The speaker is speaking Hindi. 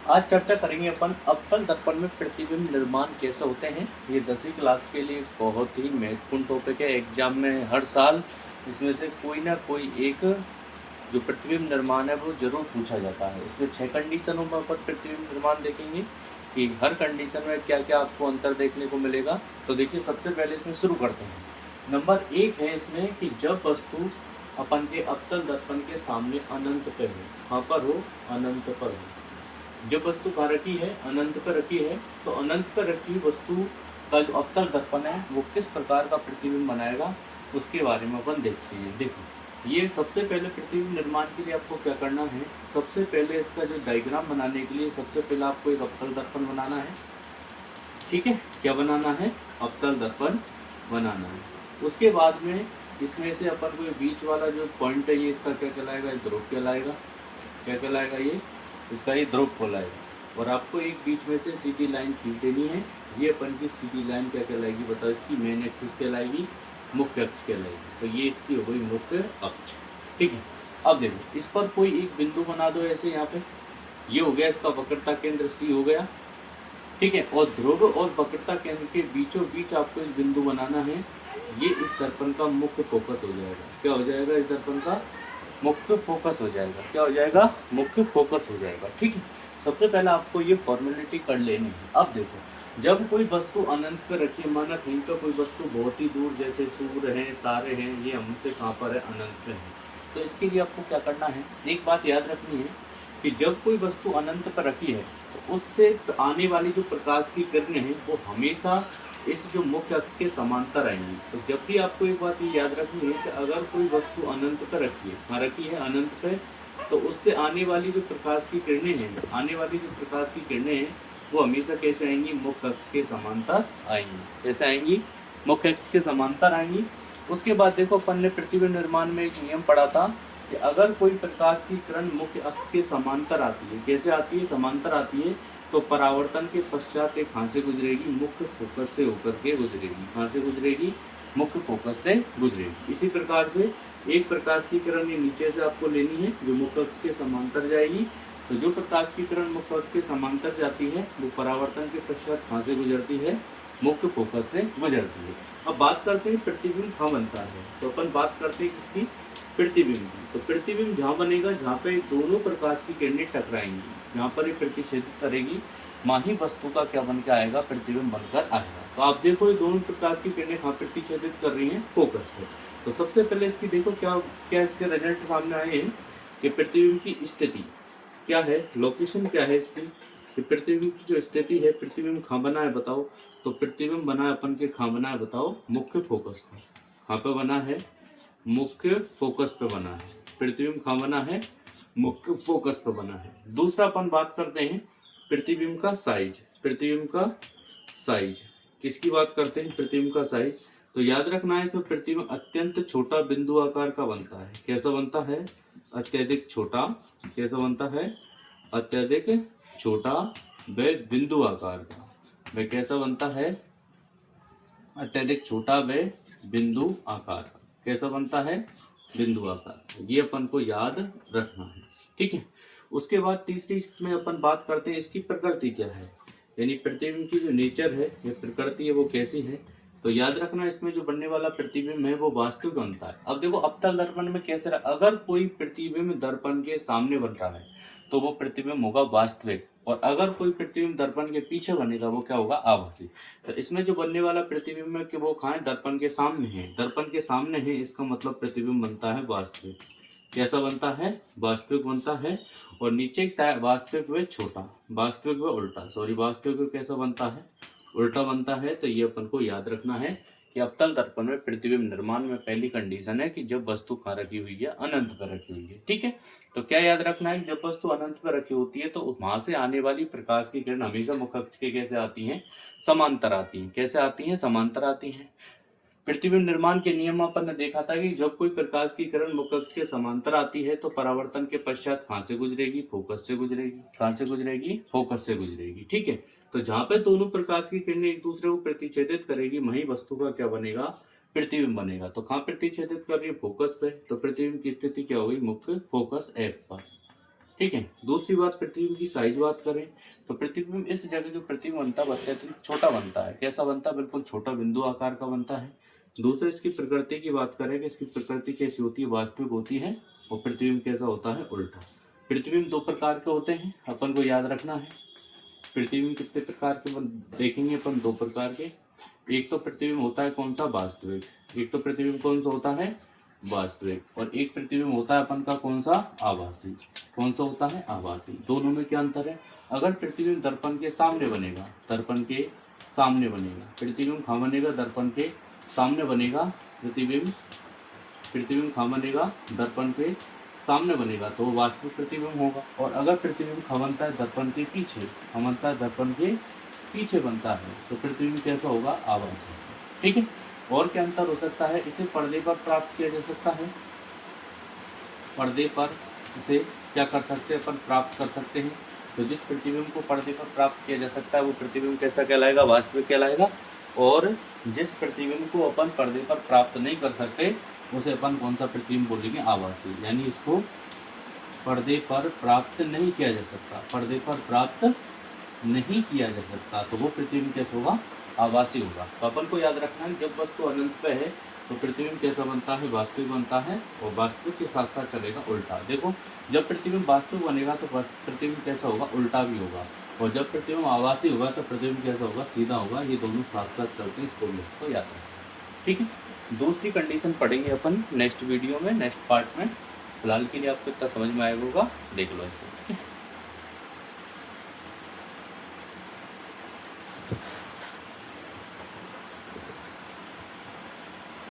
आज चर्चा करेंगे अपन अवतल दर्पण में प्रतिबिंब निर्माण कैसे होते हैं। ये 10वीं क्लास के लिए बहुत ही महत्वपूर्ण टॉपिक है। एग्जाम में हर साल इसमें से कोई ना कोई एक जो प्रतिबिंब निर्माण है वो जरूर पूछा जाता है। इसमें 6 कंडीशनों में अपन प्रतिबिंब निर्माण देखेंगे कि हर कंडीशन में क्या क्या आपको अंतर देखने को मिलेगा। तो देखिए, सबसे पहले इसमें शुरू करते हैं। नंबर 1 है इसमें कि जब वस्तु अपन के अवतल दर्पण के सामने अनंत पे हो, कहाँ पर हो, अनंत पर हो। जब वस्तु कहाँ रखी है, अनंत पर रखी है, तो अनंत पर रखी वस्तु का जो अवतल दर्पण है वो किस प्रकार का प्रतिबिंब बनाएगा उसके बारे में अपन देखते हैं। देखो, ये सबसे पहले प्रतिबिंब निर्माण के लिए आपको क्या करना है। सबसे पहले इसका जो डायग्राम बनाने के लिए सबसे पहले आपको एक अवतल दर्पण बनाना है। ठीक है, क्या बनाना है, अवतल दर्पण बनाना है। उसके बाद में इसमें से अपन को बीच वाला जो पॉइंट है ये इसका क्या कहलाएगा, ध्रुव कहलाएगा। क्या कहलाएगा ये, इसका ये ध्रुव कहलाएगा। और आपको एक बीच में से सीधी लाइन खींच देनी है। ये अपन की सीधी लाइन क्या कहलाएगी बताओ, इसकी मेन एक्सिस कहलाएगी, मुख्य अक्ष कहलाएगी। तो ये इसकी हो गई मुख्य अक्ष। ठीक है, अब देखो इस पर कोई एक बिंदु बना दो ऐसे। यहाँ पे ये हो गया इसका वक्रता केंद्र सी हो गया। ठीक है, और ध्रुव और वक्रता केंद्र के बीचों बीच आपको एक बिंदु बनाना है। ये इस दर्पण का मुख्य फोकस हो जाएगा। क्या हो जाएगा, इस दर्पण का मुख्य फोकस हो जाएगा। क्या हो जाएगा, मुख्य फोकस हो जाएगा। ठीक है, सबसे पहले आपको ये फॉर्मेलिटी कर लेनी है। अब देखो, जब कोई वस्तु अनंत पर रखी है, माना कहीं का कोई वस्तु बहुत ही दूर, जैसे सूर्य है, तारे हैं, ये हमसे कहाँ पर है, अनंत में है। तो इसके लिए आपको क्या करना है, एक बात याद रखनी है कि जब कोई वस्तु अनंत पर रखी है तो उससे आने वाली जो प्रकाश की किरणें हैं वो हमेशा इस जो मुख्य अक्ष के समांतर आएंगी। तो जब भी आपको एक बात ये याद रखनी है कि अगर कोई वस्तु अनंत पर रखी है, कहाँ रखी है, अनंत पे, तो उससे आने वाली जो प्रकाश की किरणें हैं, आने वाली जो प्रकाश की किरणें हैं वो हमेशा कैसे आएंगी, मुख्य अक्ष के समांतर आएंगी। कैसे आएंगी, मुख्य अक्ष के समांतर आएंगी। उसके बाद देखो, अपन ने प्रतिबिंब निर्माण में एक नियम पढ़ा था कि अगर कोई प्रकाश की किरण मुख्य अक्ष के समांतर आती है, कैसे आती है, समांतर आती है, तो परावर्तन के पश्चात एक कहाँ से गुजरेगी, मुख्य फोकस से होकर के गुजरेगी। कहाँ से गुजरेगी, मुख्य फोकस से गुजरेगी। इसी प्रकार से एक प्रकाश की किरण ये नीचे से आपको लेनी है जो मुख्य अक्ष के समांतर जाएगी। तो जो प्रकाश की किरण मुख्य अक्ष के समांतर जाती है वो परावर्तन के पश्चात कहाँ से गुजरती है, मुख्य फोकस से गुजरती है। अब बात करते हैं प्रतिबिंब कहाँ बनता है। तो अपन बात करते हैं किसकी, प्रतिबिंब की। तो प्रतिबिंब जहाँ बनेगा जहाँ पे दोनों प्रकाश की किरणें टकराएंगी, जहाँ पर ये प्रतिच्छेदित करेगी, माही वस्तु का क्या बन के आएगा, प्रतिबिंब बनकर आएगा। तो आप देखो ये दोनों प्रकाश की किरणें कहाँ प्रतिच्छेदित कर रही हैं, फोकस पे। तो सबसे पहले इसकी देखो क्या क्या इसके रिजल्ट सामने आए हैं कि प्रतिबिंब की स्थिति क्या है, लोकेशन क्या है इसकी, कि प्रतिबिंब की जो स्थिति है, प्रतिबिंब कहाँ बना है बताओ। तो प्रतिबिंब बना है अपन के, कहाँ बना है बताओ, मुख्य फोकस पे। कहाँ पे बना है, मुख्य फोकस पे बना है। प्रतिबिंब कहाँ बना है, मुख्य फोकस पे बना है। दूसरा अपन बात करते हैं प्रतिबिंब का साइज। प्रतिबिंब का साइज किसकी बात करते हैं, प्रतिबिंब का साइज। तो याद रखना है इसमें प्रतिबिंब अत्यंत छोटा बिंदु आकार का बनता है। कैसा बनता है, अत्यधिक छोटा। कैसा बनता है, अत्यधिक छोटा व बिंदु आकार का। वह कैसा बनता है, अत्यधिक छोटा व बिंदु आकार। कैसा बनता है, बिंदु आकार। ये अपन को याद रखना है। ठीक है, उसके बाद तीसरी इसमें अपन बात करते हैं इसकी प्रकृति क्या है, यानी प्रतिबिंब की जो नेचर है या प्रकृति है वो कैसी है। तो याद रखना इसमें जो बनने वाला प्रतिबिंब है वो वास्तविक बनता है। अब देखो अवतल दर्पण में कैसे अगर कोई प्रतिबिंब दर्पण के सामने बन रहा है तो वो प्रतिबिंब होगा वास्तविक, और अगर कोई प्रतिबिंब दर्पण के पीछे बनेगा वो क्या होगा, आभासी। तो इसमें जो बनने वाला प्रतिबिंब है कि वो कहाँ है, दर्पण के सामने है। दर्पण के सामने है इसका मतलब प्रतिबिंब बनता है वास्तविक। कैसा बनता है, वास्तविक बनता है। और नीचे वास्तविक व छोटा, वास्तविक व उल्टा, सॉरी वास्तविक व कैसा बनता है, उल्टा बनता है। तो ये अपन को याद रखना है कि अवतल दर्पण में प्रतिबिंब निर्माण में पहली कंडीशन है कि जब वस्तु कहाँ रखी हुई है, अनंत पर रखी हुई है। ठीक है, तो क्या याद रखना है, जब वस्तु अनंत पर रखी होती है तो वहां से आने वाली प्रकाश की किरण हमेशा मुख्य अक्ष के कैसे आती हैं, समांतर आती हैं। कैसे आती हैं, समांतर आती हैं। प्रतिबिंब निर्माण के नियम अपन ने देखा था कि जब कोई प्रकाश की किरण मुख्य अक्ष के समांतर आती है तो परावर्तन के पश्चात कहाँ से गुजरेगी, फोकस से गुजरेगी। कहाँ से गुजरेगी, फोकस से गुजरेगी। ठीक है, तो जहाँ पे दोनों प्रकाश की किरणें एक दूसरे को प्रतिच्छेदित करेगी वही वस्तु का क्या बनेगा, प्रतिबिंब बनेगा। तो कहाँ प्रतिच्छेदित कर रही है, फोकस पे। तो प्रतिबिंब की स्थिति क्या होगी, मुख्य फोकस एफ पर। ठीक है। दूसरी बात, प्रतिबिंब की साइज बात करें तो प्रतिबिंब इस जगह जो प्रतिबिंब बनता है अत्यधिक छोटा बनता है। कैसा बनता है? बिल्कुल छोटा बिंदु आकार का बनता है। दूसरा, इसकी प्रकृति की बात करें कि इसकी प्रकृति कैसी होती है? वास्तविक होती है। और प्रतिबिंब कैसा होता है? उल्टा। प्रतिबिंब दो प्रकार के होते हैं, अपन को याद रखना है। प्रतिबिंब कितने प्रकार के देखेंगे अपन? दो प्रकार के। एक तो प्रतिबिंब होता है कौन सा? वास्तविक। एक तो प्रतिबिंब कौन सा होता है? वास्तविक। और एक प्रतिबिंब होता है अपन का कौन सा? आभासी। कौन सा होता है? आभासी। दोनों में क्या अंतर है? अगर प्रतिबिंब दर्पण के सामने बनेगा, दर्पण के सामने बनेगा, प्रतिबिंब कहाँ बनेगा? दर्पण के सामने बनेगा। प्रतिबिंब प्रतिबिंब कहाँ बनेगा? दर्पण के सामने बनेगा, तो वो वास्तविक प्रतिबिंब होगा। और अगर प्रतिबिंब कहाँ बनता है? दर्पण के पीछे। कहाँ बनता है? दर्पण के पीछे बनता है, तो प्रतिबिंब कैसा होगा? आभासी। ठीक है। और क्या अंतर हो सकता है? इसे पर्दे पर प्राप्त किया जा सकता है। पर्दे पर इसे क्या कर सकते हैं? अपन प्राप्त कर सकते हैं। तो जिस प्रतिबिंब को पर्दे पर प्राप्त किया जा सकता है वो प्रतिबिंब कैसा कहलाएगा? वास्तविक कहलाएगा। और जिस प्रतिबिंब को अपन पर्दे पर प्राप्त नहीं कर सकते उसे अपन कौन सा प्रतिबिंब बोलेंगे? आभासी। यानी इसको पर्दे पर प्राप्त नहीं किया जा सकता, पर्दे पर प्राप्त नहीं किया जा सकता, तो वो प्रतिबिंब कैसा होगा? आभासी होगा। तो अपन को याद रखना है जब वस्तु अनंत पे है तो प्रतिबिंब कैसा बनता है? वास्तविक बनता है। और वास्तविक के साथ साथ चलेगा उल्टा। देखो, जब प्रतिबिंब वास्तविक बनेगा तो प्रतिबिंब कैसा होगा? उल्टा भी होगा। और जब प्रतिबिंब आभासी होगा तो प्रतिबिंब कैसा होगा? सीधा होगा। ये दोनों साथ साथ चलते हैं, इसको तो याद रखना। ठीक है। दूसरी कंडीशन पढ़ेंगे अपन नेक्स्ट वीडियो में, नेक्स्ट पार्ट में। फिलहाल के लिए आपको इतना समझ में आएगा होगा, देख लो इसे। ठीक है।